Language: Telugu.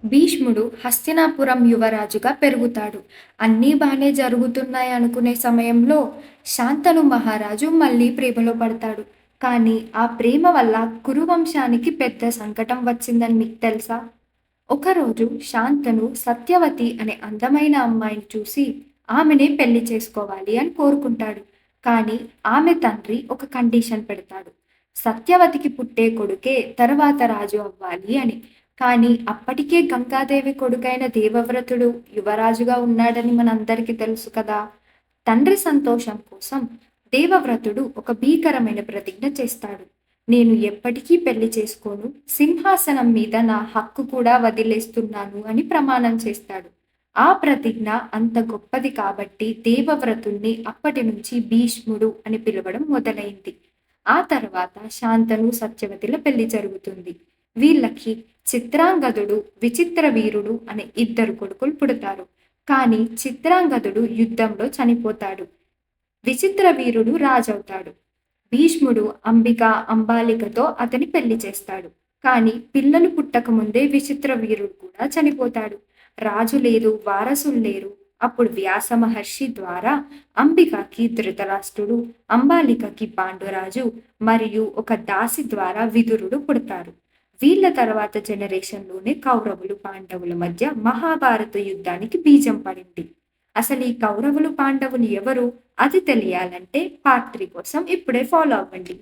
భీష్ముడు హస్తినాపురం యువరాజుగా పెరుగుతాడు. అన్నీ బానే జరుగుతున్నాయనుకునే సమయంలో శాంతను మహారాజు మళ్ళీ ప్రేమలో పడతాడు. కానీ ఆ ప్రేమ వల్ల కురువంశానికి పెద్ద సంకటం వచ్చిందని మీకు తెలుసా? ఒకరోజు శాంతను సత్యవతి అనే అందమైన అమ్మాయిని చూసి ఆమెనే పెళ్లి చేసుకోవాలి అని కోరుకుంటాడు. కానీ ఆమె తండ్రి ఒక కండిషన్ పెడతాడు. సత్యవతికి పుట్టే కొడుకే తరువాత రాజు అవ్వాలి అని. కానీ అప్పటికే గంగాదేవి కొడుకైన దేవవ్రతుడు యువరాజుగా ఉన్నాడని మనందరికీ తెలుసు కదా! తండ్రి సంతోషం కోసం దేవవ్రతుడు ఒక భీకరమైన ప్రతిజ్ఞ చేస్తాడు. నేను ఎప్పటికీ పెళ్లి చేసుకోను, సింహాసనం మీద నా హక్కు కూడా వదిలేస్తున్నాను అని ప్రమాణం చేస్తాడు. ఆ ప్రతిజ్ఞ అంత గొప్పది కాబట్టి దేవవ్రతుణ్ణి అప్పటి నుంచి భీష్ముడు అని పిలవడం మొదలైంది. ఆ తర్వాత శాంతను సత్యవతిల పెళ్లి జరుగుతుంది. వీళ్ళకి చిత్రాంగదుడు, విచిత్ర వీరుడు అనే ఇద్దరు కొడుకులు పుడతారు. కానీ చిత్రాంగదుడు యుద్ధంలో చనిపోతాడు. విచిత్ర వీరుడు రాజవుతాడు. భీష్ముడు అంబిక, అంబాలికతో అతని పెళ్లి చేస్తాడు. కానీ పిల్లలు పుట్టకముందే విచిత్ర వీరుడు కూడా చనిపోతాడు. రాజు లేదు, వారసులు లేరు. అప్పుడు వ్యాస మహర్షి ద్వారా అంబికకి ధృతరాష్ట్రుడు, అంబాలికకి పాండురాజు మరియు ఒక దాసి ద్వారా విదురుడు పుడతారు. వీళ్ళ తర్వాత జనరేషన్‌లోనే కౌరవులు, పాండవుల మధ్య మహాభారత యుద్ధానికి బీజం పడింది. అసలు ఈ కౌరవులు, పాండవులు ఎవరు? అది తెలియాలంటే పార్ట్ 3 కోసం ఇప్పుడే ఫాలో అవ్వండి.